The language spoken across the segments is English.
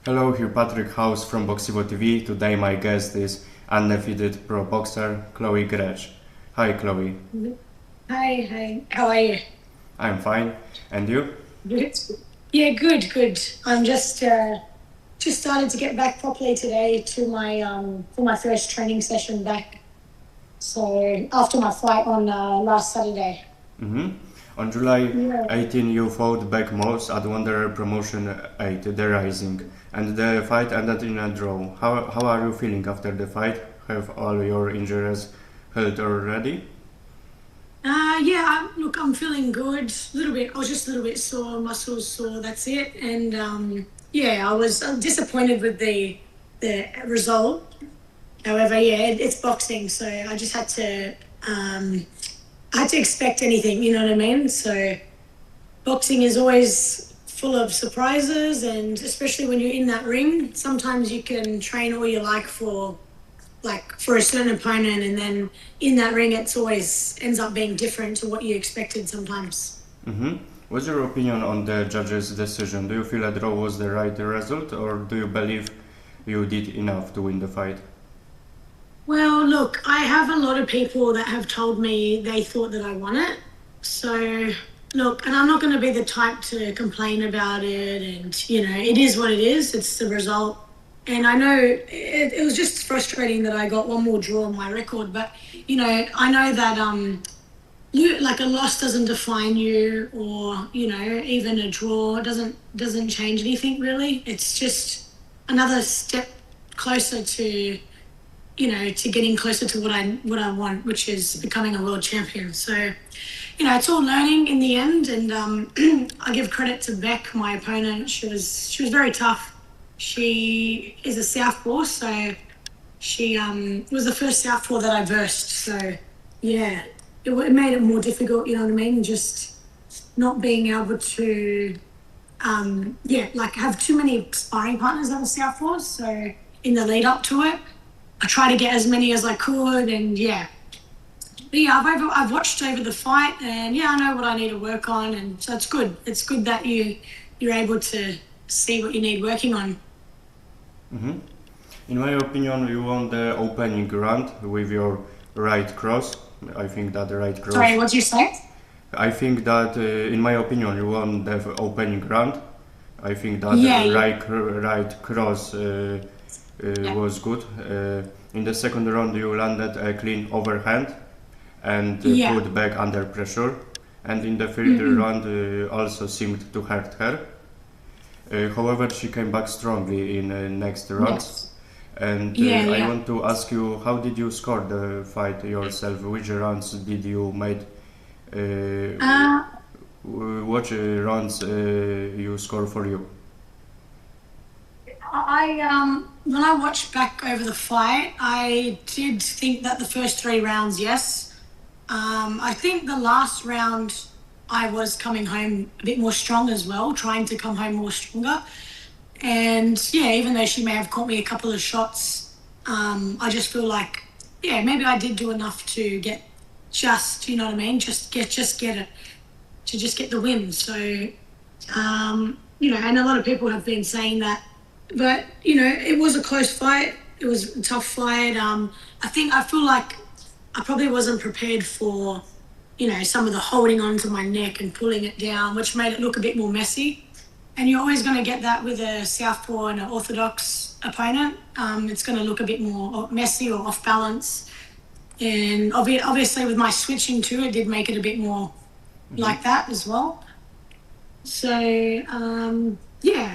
Hello, here Patryk Haus from Boxivo TV. Today my guest is undefeated pro boxer Chloe Grech. Hi Chloe. Hi. How are you? I'm fine. And you? Good. Yeah, good. I'm just started to get back properly today to my for my first training session back. So after my fight on last Saturday. Mm-hmm. On July Yeah. 18 you fought Bec Moss at Wonder Promotion 8, The Rising, and the fight ended in a draw. How are you feeling after the fight? Have all your injuries healed already? Look, I'm feeling good. A little bit. I was just a little bit sore, muscles sore. That's it. And I was disappointed with the result. However, it's boxing, so I just had to expect anything. You know what I mean? So boxing is always full of surprises, and especially when you're in that ring, sometimes you can train all you like for a certain opponent, and then in that ring it's always ends up being different to what you expected sometimes. Mm-hmm. What's your opinion on the judge's decision? Do you feel a draw was the right result, or do you believe you did enough to win the fight? Well, look, I have a lot of people that have told me they thought that I won it. So, look, and I'm not going to be the type to complain about it. And, it is what it is. It's the result. And I know it was just frustrating that I got one more draw on my record. But, I know that like a loss doesn't define you, or, even a draw doesn't change anything really. It's just another step closer to getting closer to what I want, which is becoming a world champion. So, it's all learning in the end. And I give credit to Bec, my opponent. She was very tough. She is a southpaw, so she was the first southpaw that I versed. So, yeah, it made it more difficult. You know what I mean? Just not being able to, have too many sparring partners that were southpaws. So in the lead up to it, I tried to get as many as I could, and I've watched over the fight, and I know what I need to work on, and so it's good. It's good that you're able to see what you need working on. Mm-hmm. In my opinion, you won the opening round with your right cross. I think that the right cross. Sorry, what'd you say? I think that, in my opinion, you won the opening round. I think that Yeah, the yeah. right cross was good. In the second round, you landed a clean overhand and Yeah. put Bec under pressure. And in the third round, also seemed to hurt her. However, she came back strongly in next rounds. Yes. And Yeah, I yeah. want to ask you, how did you score the fight yourself? Which rounds did you made? Uh, What rounds you score for you? When I watched back over the fight, I did think that the first three rounds, yes. I think the last round I was coming home a bit more strong as well, trying to come home more stronger. And even though she may have caught me a couple of shots, I just feel like, maybe I did do enough to get you know what I mean? Just get it, to just get the win. So, and a lot of people have been saying that, but, it was a close fight. It was a tough fight. I feel like I probably wasn't prepared for, some of the holding on to my neck and pulling it down, which made it look a bit more messy. And you're always going to get that with a southpaw and an orthodox opponent. It's going to look a bit more messy or off balance. And obviously with my switching too, it did make it a bit more like that as well. So, yeah.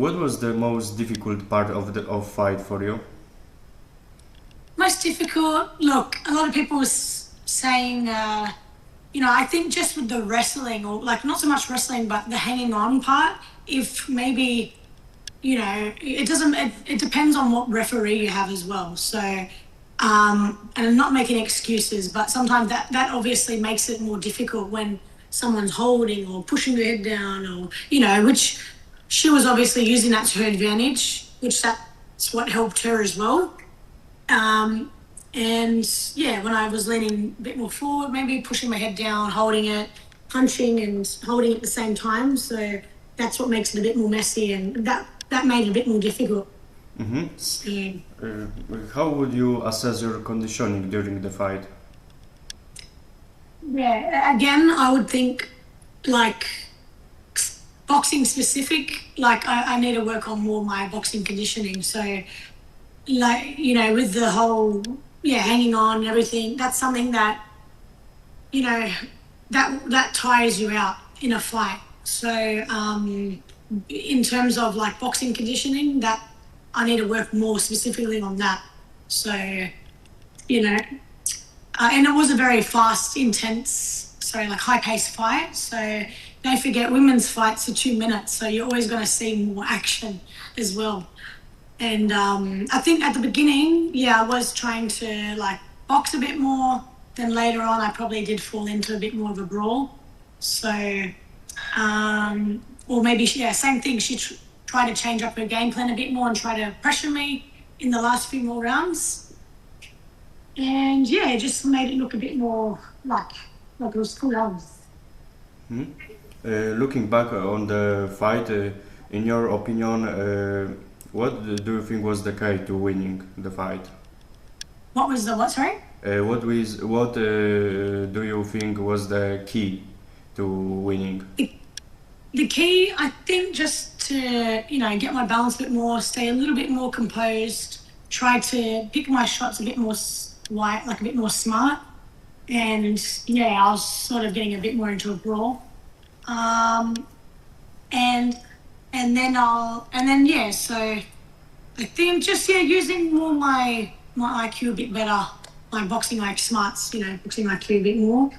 What was the most difficult part of the fight for you? Most difficult, look, a lot of people was saying, I think just with the wrestling, or like not so much wrestling, but the hanging on part, if maybe, it depends on what referee you have as well. So, and I'm not making excuses, but sometimes that obviously makes it more difficult when someone's holding or pushing their head down, or, which she was obviously using that to her advantage, which that's what helped her as well. When I was leaning a bit more forward, maybe pushing my head down, holding it, punching and holding at the same time. So that's what makes it a bit more messy, and that made it a bit more difficult. So, how would you assess your conditioning during the fight? yeah, again, I would think like boxing specific, like I need to work on more my boxing conditioning. So, like, you know, with the whole, hanging on and everything, that's something that, you know, that tires you out in a fight. So, in terms of like boxing conditioning, that I need to work more specifically on that. So, you know, and it was a very fast, intense, like high-paced fight. So don't forget, women's fights are 2 minutes, so you're always going to see more action as well. And I think at the beginning, I was trying to like box a bit more. Then later on, I probably did fall into a bit more of a brawl. So, or maybe, same thing. She tried to change up her game plan a bit more and try to pressure me in the last few more rounds. And it just made it look a bit more like it was full on. Looking back on the fight, in your opinion, what do you think was the key to winning the fight? What was the what? Sorry. What do you think was the key to winning? The key, I think, just to get my balance a bit more, stay a little bit more composed, try to pick my shots a bit more a bit more smart, and I was sort of getting a bit more into a brawl, and then so I think just using more my IQ a bit better, my boxing smarts, boxing IQ a bit more,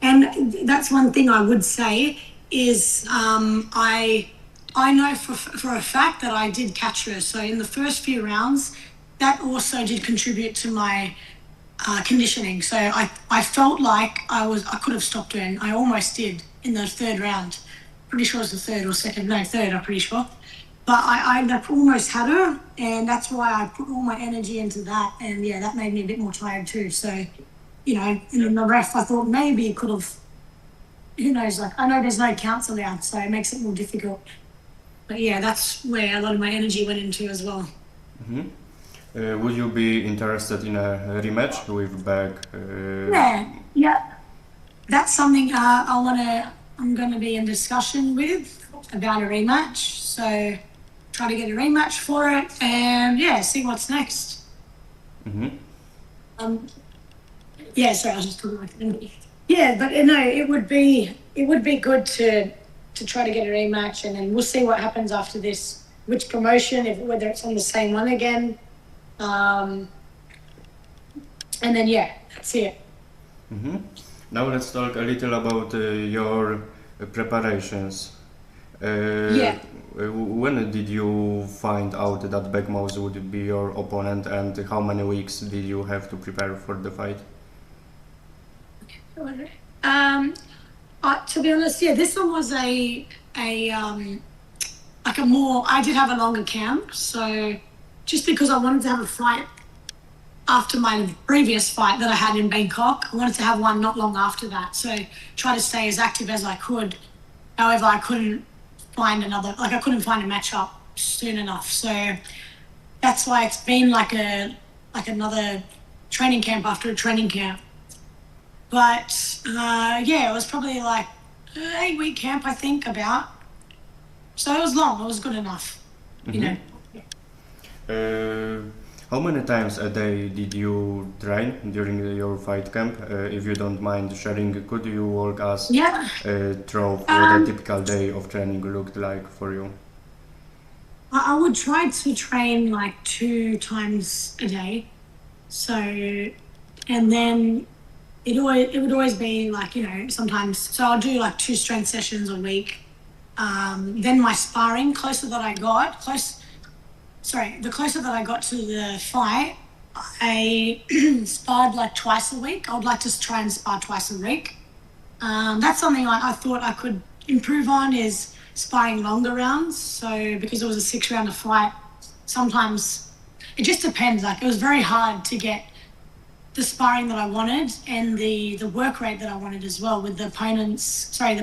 and that's one thing I would say is I know for a fact that I did catch her. So in the first few rounds, that also did contribute to my conditioning. So I felt like I could have stopped her, and I almost did in the third round. Pretty sure it was the third or second. No, third, I'm pretty sure. But I almost had her, and that's why I put all my energy into that. And that made me a bit more tired too. So, and then the ref, I thought maybe it could have, who knows, like I know there's no counts allowed, so it makes it more difficult. But that's where a lot of my energy went into as well. Would you be interested in a rematch with Bec? Yeah. That's something I'm going to be in discussion with about a rematch. So try to get a rematch for it and see what's next. Sorry, I was just talking like that. But no, it would be good to try to get a rematch, and then we'll see what happens after this. Which promotion, whether it's on the same one again. And then that's it. Now let's talk a little about your preparations. When did you find out that Bec Moss would be your opponent, and how many weeks did you have to prepare for the fight? To be honest, this one was I did have a longer camp, so just because I wanted to have a fight after my previous fight that I had in Bangkok, I wanted to have one not long after that. So try to stay as active as I could. However, I couldn't find I couldn't find a matchup soon enough. So that's why it's been like another training camp after a training camp. But it was probably like an 8-week camp, I think, about. So it was long. It was good enough, How many times a day did you train during your fight camp? If you don't mind sharing, could you walk us through what a typical day of training looked like for you? I would try to train like 2 times a day. So, and then it would always be like, sometimes, so I'll do like 2 strength sessions a week. Then my sparring, the closer that I got to the fight, I sparred like twice a week. I would like to try and spar twice a week. That's something I thought I could improve on, is sparring longer rounds. So because it was a 6-rounder fight, sometimes it just depends. Like it was very hard to get the sparring that I wanted and the work rate that I wanted as well with the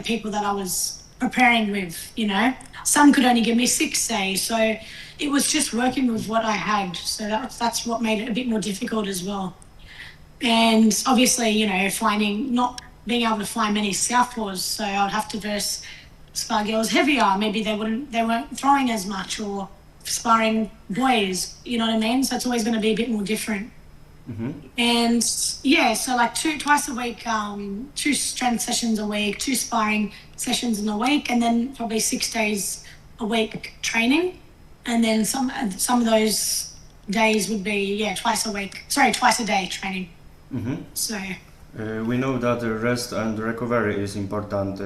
people that I was preparing with, you know. Some could only give me 6 days. So it was just working with what I had. So that's what made it a bit more difficult as well. And obviously, you know, not being able to find many southpaws. So I'd have to verse spar girls heavier. Maybe they weren't throwing as much, or sparring boys, you know what I mean? So it's always going to be a bit more different. Mm-hmm. And yeah, so like twice a week, 2 strength sessions a week, 2 sparring sessions in a week, and then probably 6 days a week training. And then some of those days would be, twice a day training. Mm-hmm. So we know that rest and recovery is important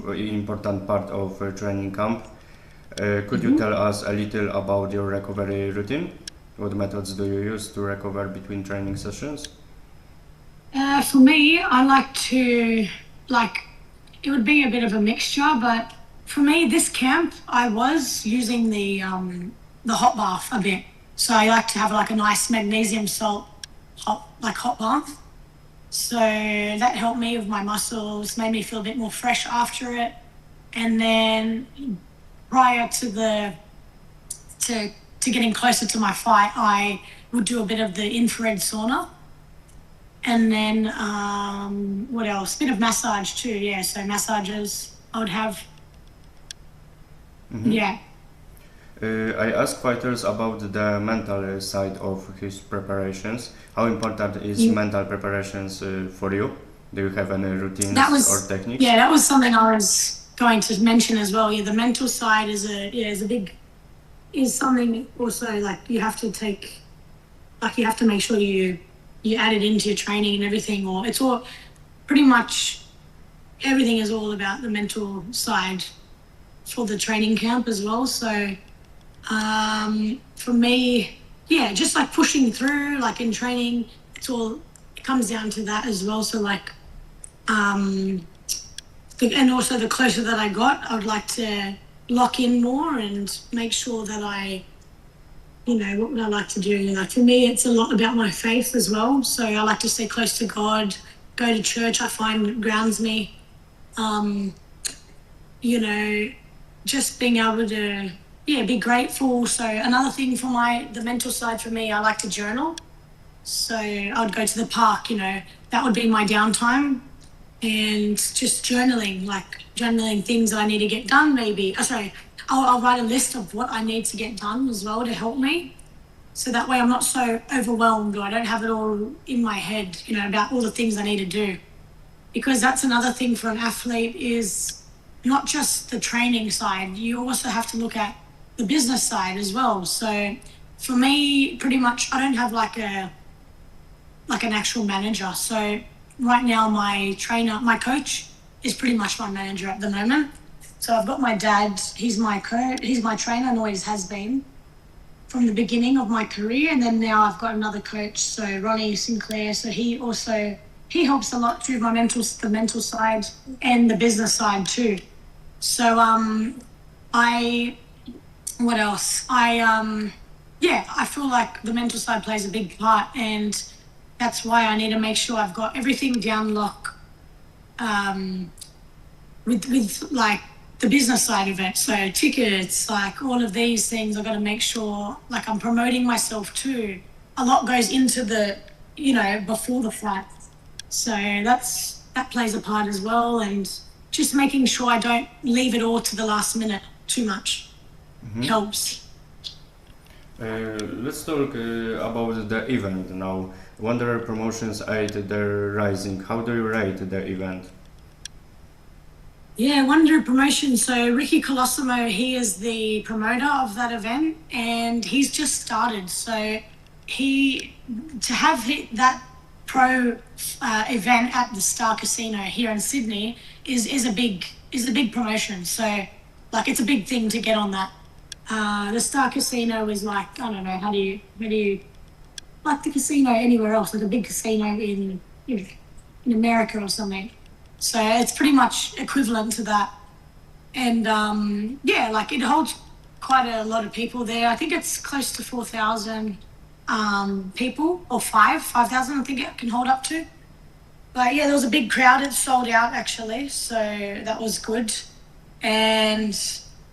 important part of training camp. Could you tell us a little about your recovery routine? What methods do you use to recover between training sessions? For me, I like to, it would be a bit of a mixture, but for me, this camp, I was using the hot bath a bit. So I like to have like a nice magnesium salt hot bath. So that helped me with my muscles, made me feel a bit more fresh after it. And then prior to getting closer to my fight, I would do a bit of the infrared sauna. And then what else? A bit of massage too, yeah. So massages I would have. Mm-hmm. Yeah. I ask fighters about the mental side of his preparations. How important is mental preparations for you? Do you have any routines or techniques? Yeah, that was something I was going to mention as well. Yeah, the mental side is something also, like you have to make sure you add it into your training and everything, or it's all pretty much everything is all about the mental side for the training camp as well. So for me, yeah, just like pushing through, like in training, it comes down to that as well. So like, and also the closer that I got, I would like to lock in more and make sure that what would I like to do? Like for me, it's a lot about my faith as well. So I like to stay close to God, go to church. I find grounds me. Just being able to, be grateful. So another thing for the mental side for me, I like to journal. So I would go to the park, that would be my downtime, and just journaling things that I need to get done maybe. I'll write a list of what I need to get done as well to help me. So that way I'm not so overwhelmed, or I don't have it all in my head, about all the things I need to do. Because that's another thing for an athlete, is not just the training side. You also have to look at the business side as well. So for me, pretty much, I don't have like an actual manager. So right now my coach is pretty much my manager at the moment. So I've got my dad, he's my trainer and always has been from the beginning of my career. And then now I've got another coach, so Ronnie Sinclair. So he helps a lot too, the mental side and the business side too. So what else? I feel like the mental side plays a big part, and that's why I need to make sure I've got everything down lock with like the business side of it. So tickets, like all of these things, I've got to make sure like I'm promoting myself too. A lot goes into the, before the fight. So that plays a part as well, and just making sure I don't leave it all to the last minute too much. Helps. Let's talk about the event now. Wanderer Promotions 8, they're rising. How do you rate the event? Yeah, Wanderer Promotions. So Ricky Colosimo, he is the promoter of that event, and he's just started. So to have that pro event at the Star Casino here in Sydney is a big promotion. So like it's a big thing to get on that. The Star Casino is like, I don't know, how do you like the casino anywhere else, like a big casino in America or something. So it's pretty much equivalent to that. And it holds quite a lot of people there. I think it's close to 4,000 people, or 5,000 I think it can hold up to. But yeah, there was a big crowd. It sold out actually, so that was good. and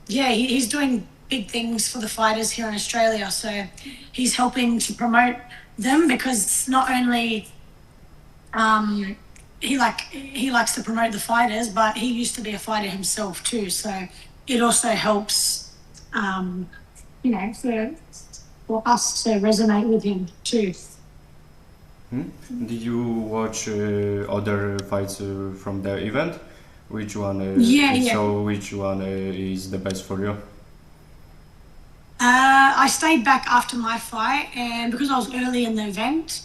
yeah, he's doing big things for the fighters here in Australia. So he's helping to promote them because not only he likes to promote the fighters, but he used to be a fighter himself too. So it also helps, for us to resonate with him too. Did you watch other fights from the event? Which one? So which one is the best for you? I stayed back after my fight, and because I was early in the event,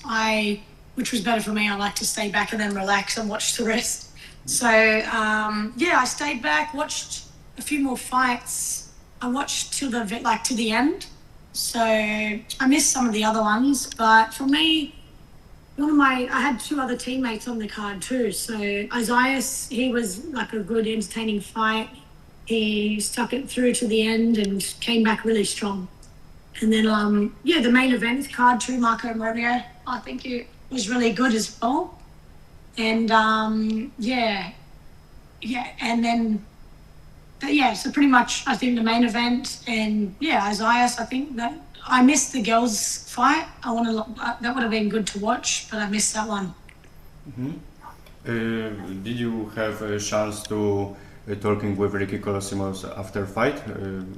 which was better for me, I like to stay back and then relax and watch the rest. So I stayed back, watched a few more fights. I watched to the end. So I missed some of the other ones, but for me, I had two other teammates on the card too. So Isaias, he was like a good, entertaining fight. He stuck it through to the end and came back really strong. And then, the main event, card 2, Marco Morio, I think it was really good as well. And, and then, so pretty much, I think the main event and, Isaias, I think that I missed the girls' fight. That would have been good to watch, but I missed that one. Did you have a chance to talking with Ricky Colosimos after fight?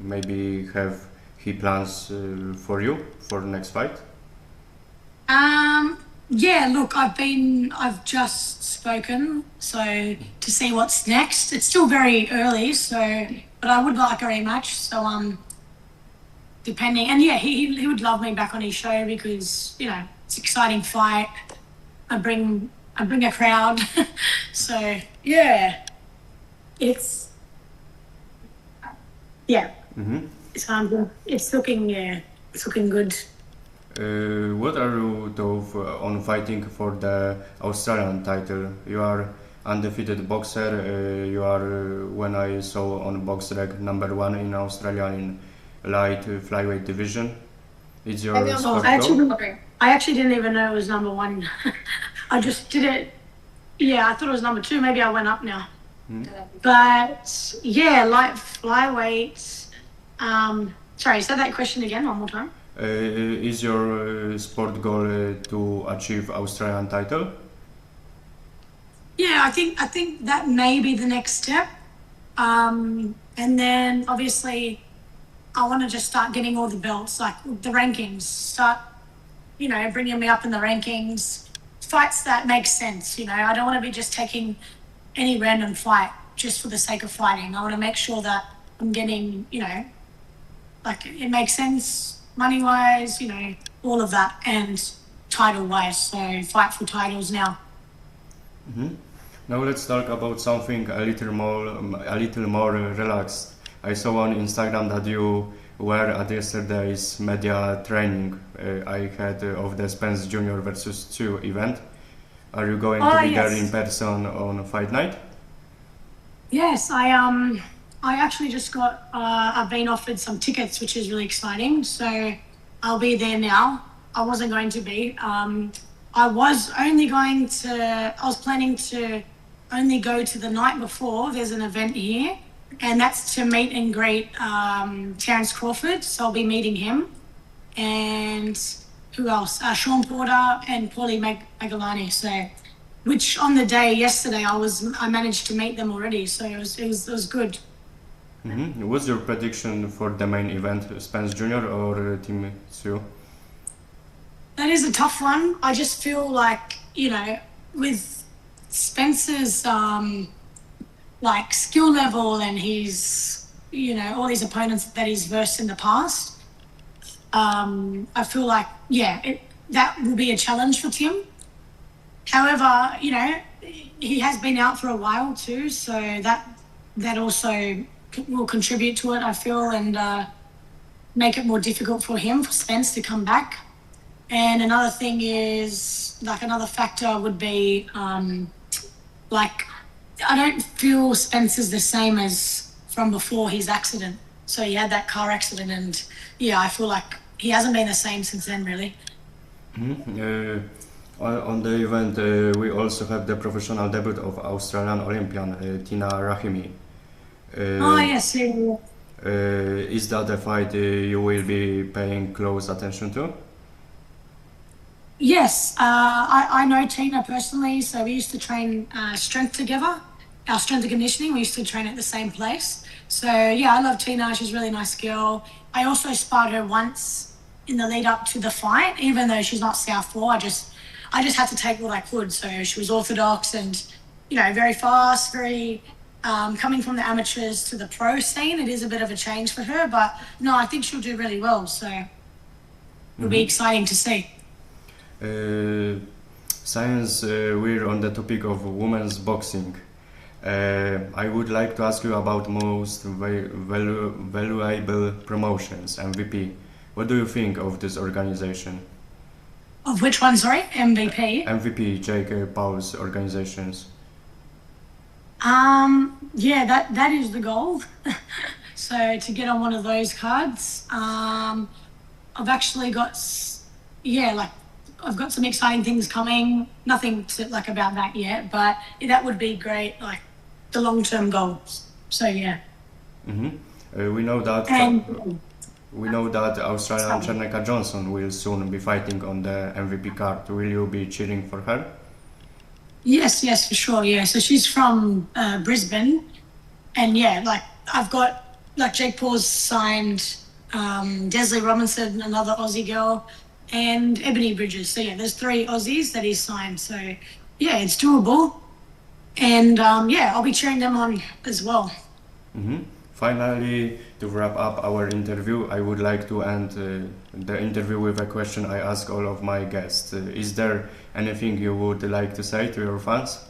Maybe have he plans for you for the next fight? Look, I've just spoken, so to see what's next. It's still very early, but I would like a rematch. So depending, and he would love me back on his show because it's an exciting fight. I bring a crowd, so yeah. It's looking good. What are you on fighting for the Australian title? You are undefeated boxer. You are, when I saw on BoxRec, #1 in Australia in light flyweight division. It's your sport goal? I actually didn't even know it was #1. I just did it. Yeah, I thought it was #2. Maybe I went up now. But light flyweight. Sorry, say that question again one more time. Is your sport goal to achieve Australian title? Yeah, I think that may be the next step. And then obviously I want to just start getting all the belts, like the rankings. Start, bringing me up in the rankings. Fights that make sense. I don't want to be just taking any random fight just for the sake of fighting. I want to make sure that I'm getting, it makes sense money-wise, all of that, and title-wise. So fight for titles now. Now let's talk about something a little more relaxed. I saw on Instagram that you were at yesterday's media training I had of the Spence Jr versus Tszyu event. Are you going to be there in person on fight night? Yes, I actually just I've been offered some tickets, which is really exciting. So I'll be there now. I wasn't going to be. I was planning to only go to the night before. There's an event here, and that's to meet and greet Terence Crawford. So I'll be meeting him. And who else? Sean Porter and Paulie Magalani. So, which on the day yesterday I managed to meet them already. So it was good. What's your prediction for the main event, Spence Jr. or Team Tszyu? That is a tough one. I just feel like with Spence's skill level and his all these opponents that he's versed in the past. I feel like, that will be a challenge for Tim. However, he has been out for a while too, so that also will contribute to it, I feel, and make it more difficult for Spence to come back. And another thing is, another factor would be, I don't feel Spence is the same as from before his accident. So he had that car accident, and I feel like he hasn't been the same since then, really. On the event, we also have the professional debut of Australian Olympian Tina Rahimi. Oh, Uh, yes, yeah, yeah. is that a fight you will be paying close attention to? Yes, I know Tina personally, so we used to train strength together. Our strength and conditioning, we used to train at the same place. So yeah, I love Tina. She's a really nice girl. I also sparred her once in the lead up to the fight, even though she's not southpaw. I just had to take what I could. So she was orthodox and very fast, very coming from the amateurs to the pro scene. It is a bit of a change for her, but no, I think she'll do really well. So it'll be Mm-hmm. exciting to see. Since we're on the topic of women's boxing, I would like to ask you about most valuable promotions, MVP. What do you think of this organization? Of which one, sorry? MVP? MVP, Jake Paul's organizations. Yeah, that is the goal. So to get on one of those cards, I've actually got, yeah, like I've got some exciting things coming. Nothing to like about that yet, but that would be great, like the long-term goals. So yeah, Mm-hmm. We know that and we know that Australian sorry. Cherneka Johnson will soon be fighting on the MVP card. Will you be cheering for her? Yes, yes, for sure. Yeah, so she's from Brisbane, and yeah, like I've got like Jake Paul's signed, Desley Robinson, another Aussie girl, and Ebony Bridges. So yeah, there's three Aussies that he's signed. So yeah, it's doable, and yeah, I'll be cheering them on as well. Mm-hmm. Finally, to wrap up our interview, I would like to end the interview with a question I ask all of my guests. Is there anything you would like to say to your fans?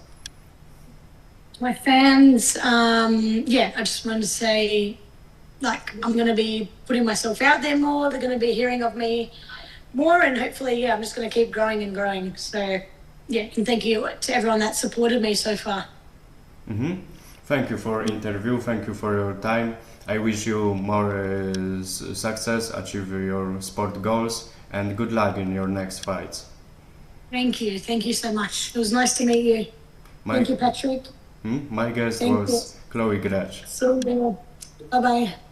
My fans, yeah, I just wanted to say, like, I'm going to be putting myself out there more. They're going to be hearing of me more, and hopefully, yeah, I'm just going to keep growing and growing. So, yeah, and thank you to everyone that supported me so far. Mm-hmm. Thank you for interview. Thank you for your time. I wish you more success, achieve your sport goals, and good luck in your next fights. Thank you. Thank you so much. It was nice to meet you. My Thank you, Patryk. my guest Thank you. was Chloe Grech. See you there. Bye bye.